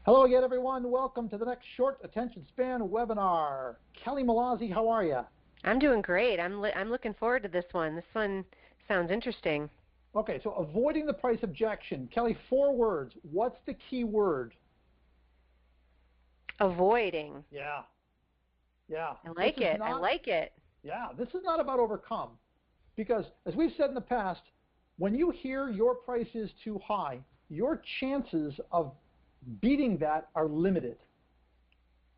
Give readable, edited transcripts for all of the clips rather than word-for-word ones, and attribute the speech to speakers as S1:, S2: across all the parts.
S1: Hello again, everyone. Welcome to the next short attention span webinar. Kelly Malazzi, how are you?
S2: I'm doing great. I'm looking forward to this one. This one sounds interesting.
S1: Okay, so avoiding the price objection. Kelly, 4 words. What's the key word?
S2: Avoiding.
S1: Yeah. Yeah.
S2: I like it. I like it.
S1: Yeah, this is not about overcome. Because, as we've said in the past, when you hear your price is too high, your chances of beating that are limited.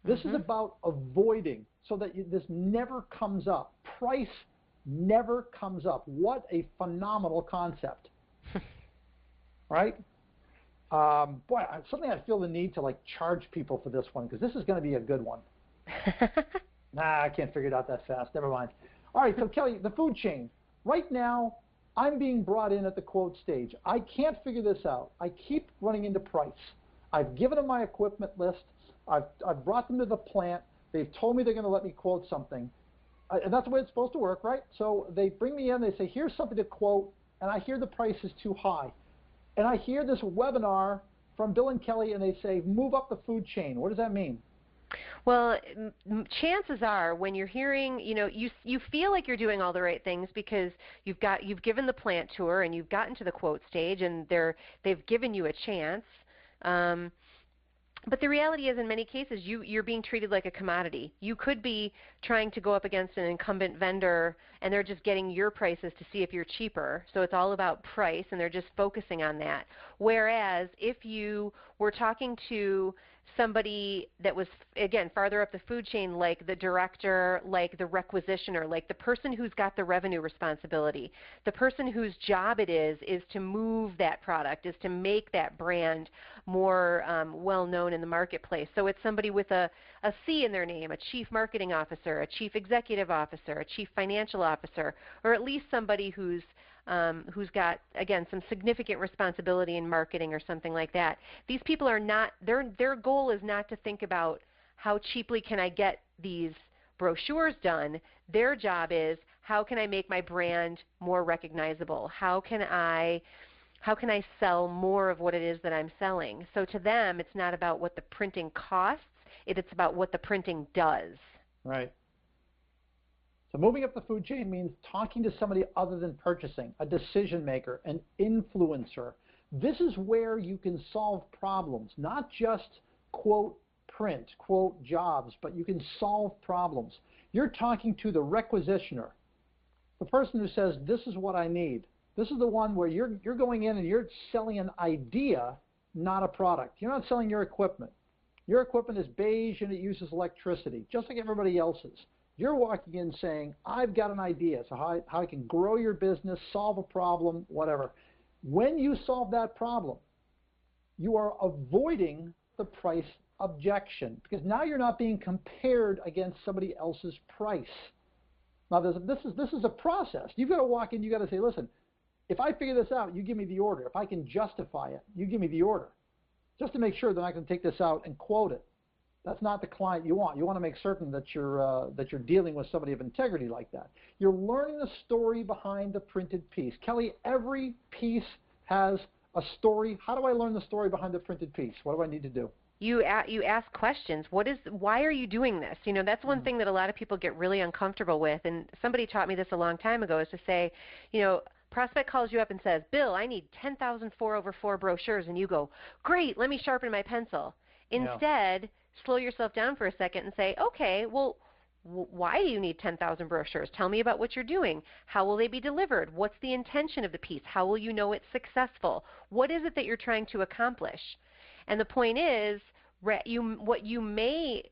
S1: This is about avoiding so that this never comes up. Price never comes up. What a phenomenal concept. Right? Boy, suddenly I feel the need to charge people for this one because this is going to be a good one. Nah, I can't figure it out that fast. Never mind. All right, so Kelly, the food chain. Right now, I'm being brought in at the quote stage. I can't figure this out. I keep running into price. I've given them my equipment list. I've brought them to the plant. They've told me they're going to let me quote something. And that's the way it's supposed to work, right? So they bring me in, they say, here's something to quote, and I hear the price is too high. And I hear this webinar from Bill and Kelly, and they say, move up the food chain. What does that mean?
S2: Well, chances are when you're hearing, you feel like you're doing all the right things because you've given the plant tour and you've gotten to the quote stage and they've given you a chance. But the reality is, in many cases, you're being treated like a commodity. You could be trying to go up against an incumbent vendor, and they're just getting your prices to see if you're cheaper. So it's all about price, and they're just focusing on that. Whereas if you were talking to somebody that was, again, farther up the food chain, like the director, like the requisitioner, like the person who's got the revenue responsibility, the person whose job it is to move that product, is to make that brand more well-known in the marketplace. So it's somebody with a C in their name, a chief marketing officer, a chief executive officer, a chief financial officer, or at least somebody who's got, again, some significant responsibility in marketing or something like that. These people are not, their goal is not to think about how cheaply can I get these brochures done. Their job is, how can I make my brand more recognizable? How can I sell more of what it is that I'm selling? So to them, it's not about what the printing costs, it's about what the printing does.
S1: Right. So moving up the food chain means talking to somebody other than purchasing, a decision maker, an influencer. This is where you can solve problems, not just quote print, quote jobs, but you can solve problems. You're talking to the requisitioner, the person who says, this is what I need. This is the one where you're going in and you're selling an idea, not a product. You're not selling your equipment. Your equipment is beige and it uses electricity, just like everybody else's. You're walking in saying, I've got an idea, so how I can grow your business, solve a problem, whatever. When you solve that problem, you are avoiding the price objection because now you're not being compared against somebody else's price. Now, this is a process. You've got to walk in, you've got to say, listen, if I figure this out, you give me the order. If I can justify it, you give me the order. Just to make sure that I can take this out and quote it. That's not the client you want. You want to make certain that you're dealing with somebody of integrity like that. You're learning the story behind the printed piece. Kelly, every piece has a story. How do I learn the story behind the printed piece? What do I need to do?
S2: You ask questions. Why are you doing this? That's one thing that a lot of people get really uncomfortable with. And somebody taught me this a long time ago, is to say, prospect calls you up and says, Bill, I need 10,000 4x4 brochures. And you go, great, let me sharpen my pencil. Instead, slow yourself down for a second and say, okay, well, why do you need 10,000 brochures? Tell me about what you're doing. How will they be delivered? What's the intention of the piece? How will you know it's successful? What is it that you're trying to accomplish? And the point is, what you may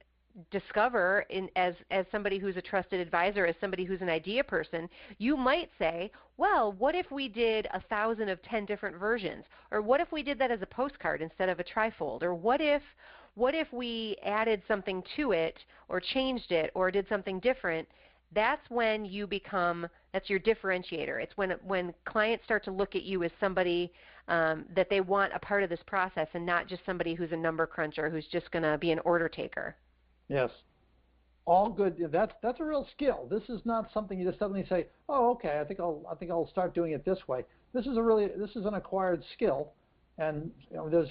S2: discover as somebody who's a trusted advisor, as somebody who's an idea person, you might say, well, what if we did 1,000 of 10 different versions? Or what if we did that as a postcard instead of a trifold? Or what if we added something to it or changed it or did something different? That's when you become, that's your differentiator. It's when clients start to look at you as somebody that they want a part of this process and not just somebody who's a number cruncher who's just going to be an order taker.
S1: Yes. All good. That's a real skill. This is not something you just suddenly say, oh, okay, I think I'll start doing it this way. This is an acquired skill. And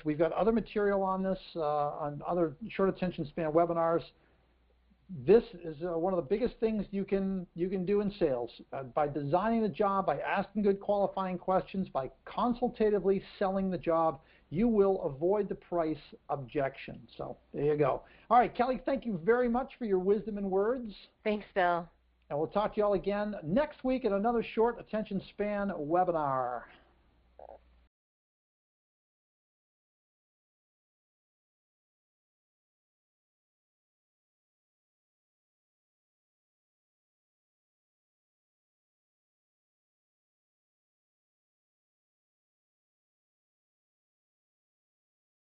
S1: we've got other material on this, on other short attention span webinars. This is one of the biggest things you can do in sales. By designing the job, by asking good qualifying questions, by consultatively selling the job, you will avoid the price objection. So there you go. All right, Kelly, thank you very much for your wisdom and words.
S2: Thanks, Bill.
S1: And we'll talk to you all again next week in another short attention span webinar.